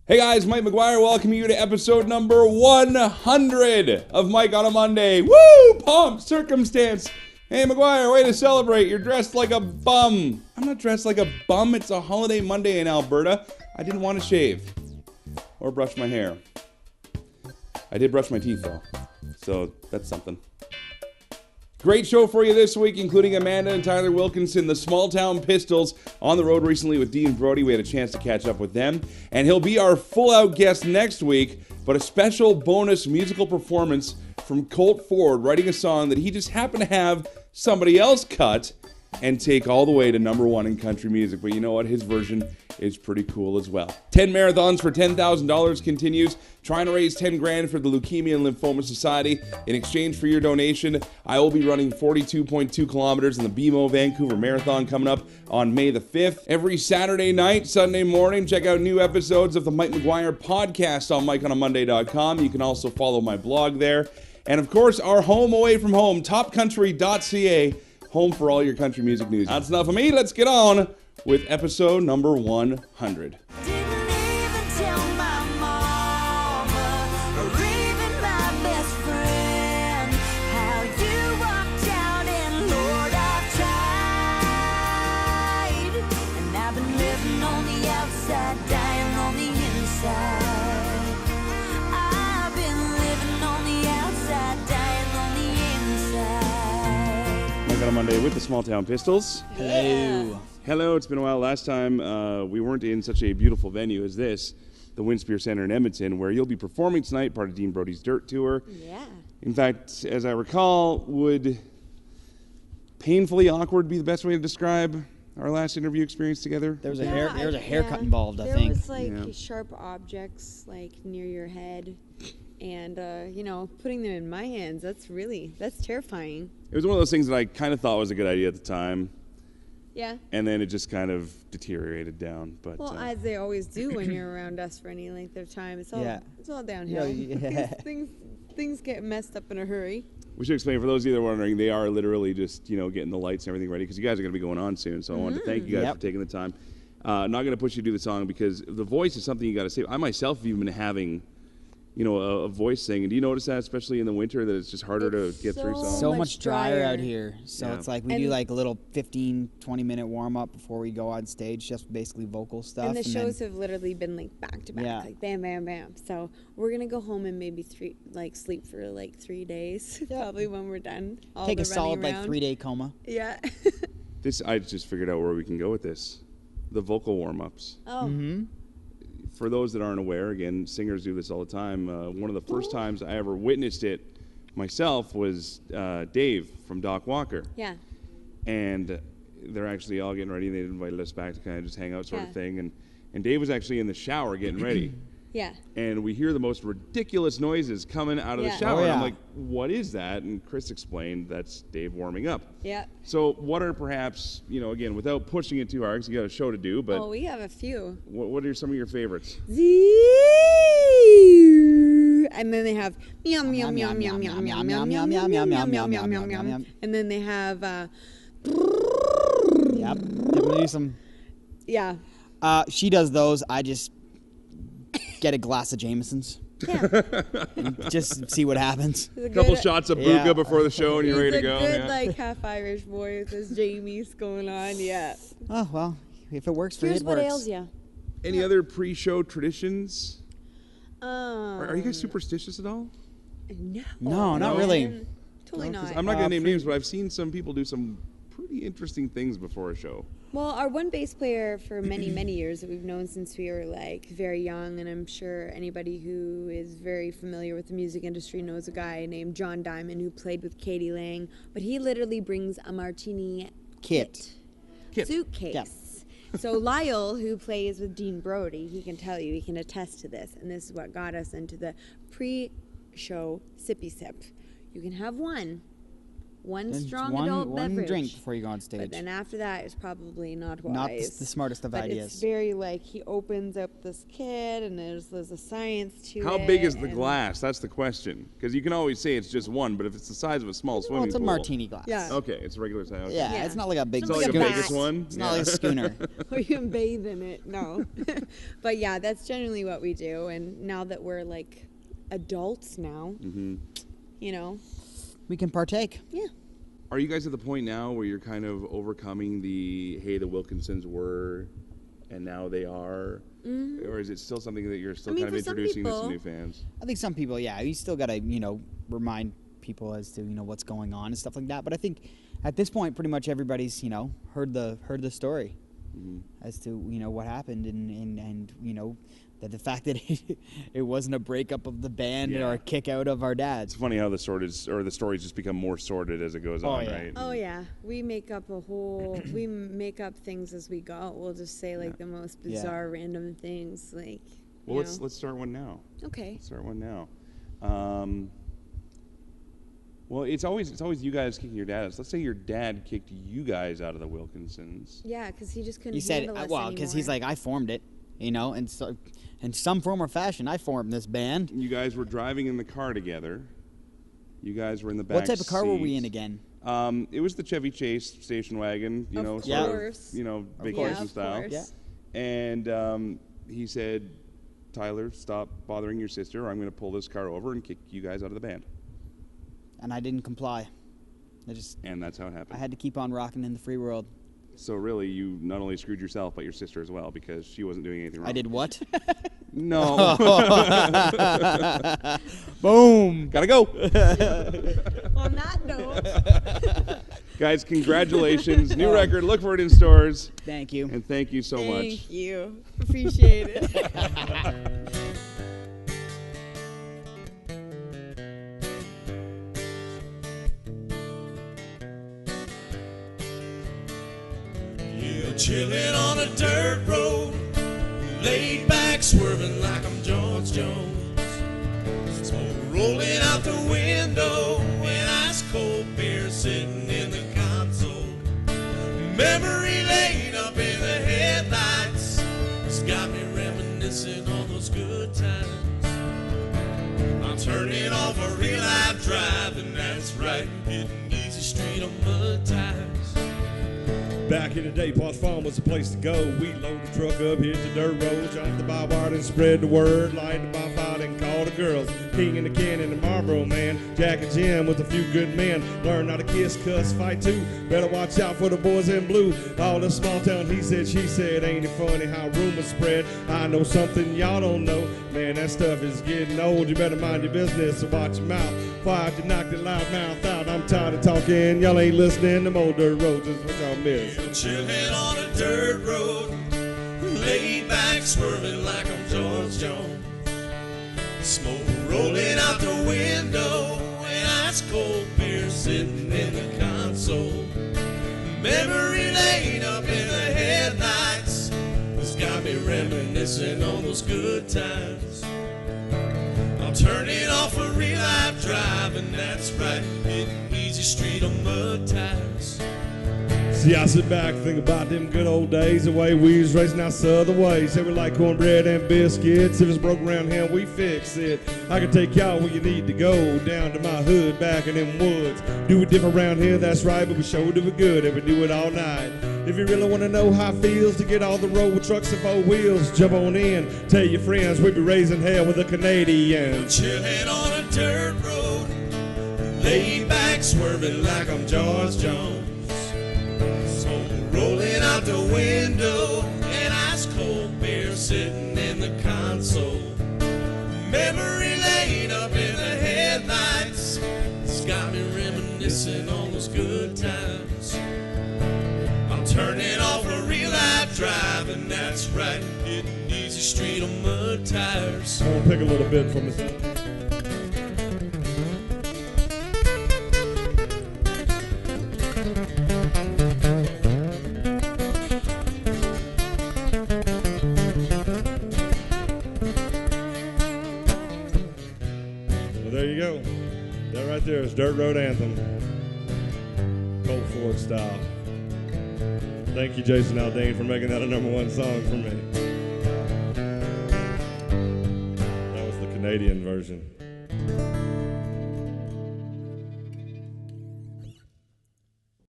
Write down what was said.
Hey guys, Mike McGuire welcoming you to episode number 100 of Mike on a Monday. Woo! Pomp, circumstance. Hey McGuire, way to celebrate. You're dressed like a bum. I'm not dressed like a bum. It's a holiday Monday in Alberta. I didn't want to shave or brush my hair. I did brush my teeth though, so that's something. Great show for you this week, including Amanda and Tyler Wilkinson, the Small Town Pistols, on the road recently with Dean Brody. We had a chance to catch up with them. And he'll be our full-out guest next week, but a special bonus musical performance from Colt Ford, writing a song that he just happened to have somebody else cut and take all the way to number one in country music. But you know what? His version is pretty cool as well. 10 marathons for $10,000 continues. Trying to raise 10 grand for the Leukemia and Lymphoma Society. In exchange for your donation, I will be running 42.2 kilometers in the BMO Vancouver Marathon coming up on May the 5th. Every Saturday night, Sunday morning, check out new episodes of the Mike McGuire podcast on MikeOnAMonday.com. You can also follow my blog there. And of course, our home away from home, topcountry.ca, home for all your country music news. That's enough of me. Let's get on with episode number 100. On Monday with the Small Town Pistols. Hello. Hello, it's been a while. Last time we weren't in such a beautiful venue as this, the Winspear Center in Edmonton, where you'll be performing tonight, part of Dean Brody's Dirt Tour. Yeah. In fact, as I recall, would painfully awkward be the best way to describe our last interview experience together? There was a haircut involved, I think. There was like sharp objects like near your head. And, putting them in my hands, that's terrifying. It was one of those things that I kind of thought was a good idea at the time. Yeah. And then it just kind of deteriorated down. But well, as they always do when you're around us for any length of time. It's all downhill. Yeah. Things get messed up in a hurry. We should explain, for those of you that are wondering, they are literally just, getting the lights and everything ready, because you guys are going to be going on soon. So I wanted to thank you guys for taking the time. Not going to push you to do the song, because the voice is something you got to save. I myself have even been having a voice thing. And do you notice that, especially in the winter, that it's just harder to get through songs? So much drier out here. So Yeah. it's like we do like a little 15, 20-minute warm-up before we go on stage, just basically vocal stuff. And the shows have literally been like back to back, Yeah. like bam, bam, bam. So we're going to go home and maybe sleep for like 3 days, probably when we're done. Take a solid like 3-day coma. Yeah. I just figured out where we can go with this. The vocal warm-ups. Oh. Mm-hmm. For those that aren't aware, again, singers do this all the time. One of the first times I ever witnessed it myself was Dave from Doc Walker. Yeah. And they're actually all getting ready. They invited us back to kind of just hang out sort of thing. And Dave was actually in the shower getting ready. Yeah. And we hear the most ridiculous noises coming out of the shower. Oh, yeah. And I'm like, what is that? And Chris explained that's Dave warming up. Yeah. So what are perhaps, again, without pushing it too hard, because you got a show to do, but we have a few. what are some of your favorites? And then they have meow meow meow meow meow meow meow meow meow meow meow meow meow meow. And then they have Yep. Do some. yeah. She does those. I just get a glass of Jameson's. Yeah. And just see what happens. A couple shots of Buka before the show and you're ready to go. He's a good, like, half Irish boy with his Jamie's going on, yeah. Oh, well, if it works for you, Here's it what works. ails you. Any other pre-show traditions? Are you guys Um, superstitious at all? No, not really. Totally No, 'cause not. I'm not going to name names, but I've seen some people do some pretty interesting things before a show. Well, our one bass player for many, many years that we've known since we were like very young, and I'm sure anybody who is very familiar with the music industry knows a guy named John Diamond who played with Katie Lang, but he literally brings a martini Kit. suitcase. Yep. So Lyle, who plays with Dean Brody, he can tell you, he can attest to this, and this is what got us into the pre-show sippy sip. You can have one one And strong one, adult one beverage. drink before you go on stage. But then after that, it's probably not wise. Not the smartest of but ideas. It's very like he opens up this kid, and there's a science to it. How big is the and- glass? That's the question. Because you can always say it's just one, but if it's the size of a small Well, swimming it's a pool. martini glass. Yeah. Okay, it's a regular size. Yeah, Yeah. it's not like a big It's not Like a like a Vegas bat. one? It's not like a schooner. Or you can bathe in it. No. But yeah, that's generally what we do. And now that we're like adults now, you know, We can partake. yeah. Are you guys at the point now where you're kind of overcoming the, hey, the Wilkinsons were, and now they are? Or is it still something that you're still I mean, kind of for some introducing to some people- new fans? I think some people, yeah, you still got to, remind people as to, what's going on and stuff like that. But I think at this point, pretty much everybody's, heard the story as to, what happened and that the fact that it wasn't a breakup of the band Yeah. or a kick out of our It's dads. funny how the stories just become more sordid as it goes on, yeah. right? Oh yeah, we make up we make up things as we go. We'll just say like the most Yeah. bizarre random things, like. Well, you know. let's start one now. Okay. Let's start one now. Well, it's always you guys kicking your dad out. Let's say your dad kicked you guys out of the Wilkinsons. Yeah, because he just couldn't He said, handle us because he's anymore. like, I formed it, and so in some form or fashion, I formed this band. You guys were driving in the car together. You guys were in the back What type of car were we seat. in again? It was the Chevy Chase station wagon, Of sort course. of, course. vacation of style. course. Yeah. And he said, Tyler, stop bothering your sister, or I'm going to pull this car over and kick you guys out of the band. And I didn't comply. And that's how it happened. I had to keep on rocking in the free world. So really, you not only screwed yourself, but your sister as well, because she wasn't doing anything wrong. I did what? No. Boom. Gotta go. On that note, Guys, congratulations. New record. Look for it in stores. Thank you. And thank you so much. thank you. Appreciate it. Yeah, chilling on a dirt road, laid back, swerving like I'm George Jones. Smoke rolling out the window, and ice cold beer sitting in the console. Memory lane up in the headlights, it's got me reminiscing on those good times. I'm turning off a real life drive, and that's right, hitting easy street on mud tires. Back in the day, Paul's Farm was the place to go. We load the truck up, hit the dirt road, jump the byward and spread the word. Light the bonfire and call the girls. King and the Ken and the Marlboro Man. Jack and Jim with a few good men. Learn how to kiss, cuss, fight too. Better watch out for the boys in blue. All the small town he said, she said. Ain't it funny how rumors spread? I know something y'all don't know. Man, that stuff is getting old. You better mind your business and watch your mouth. Why you knock the loud mouth out? I'm tired of talking. Y'all ain't listening. Them old dirt roads is what y'all miss. Chilling on a dirt road, laid back, swerving like I'm George Jones. Smoke rolling out the window, and ice cold beer sitting in the console. Memory lane up in the headlights, it's got me reminiscing on those good times. I'm turning off a real life drive, and that's right, hitting easy street on mud tires. See, I sit back and think about them good old days, the way we was raising our southern ways. Say we like cornbread and biscuits. If it's broke around here, we fix it. I can take y'all where you need to go, down to my hood, back in them woods. Do it different around here, that's right, but we sure do it good if we do it all night. If you really want to know how it feels to get on the road with trucks and four wheels, jump on in, tell your friends we'll be raising hell with a Canadian. Chilling on a dirt road, laid back, swerving like I'm George Jones. Smoke rolling out the window, and ice cold beer sitting in the console. Memory lane up in the headlights, it's got me reminiscing on those good times. I'm turning off a real life drive, and that's right, hitting easy street on mud tires. I'm gonna pick a little bit from this. Well, there you go. That right there is Dirt Road Anthem. Ford style. Thank you, Jason Aldean, for making that a #1 song for me. That was the Canadian version.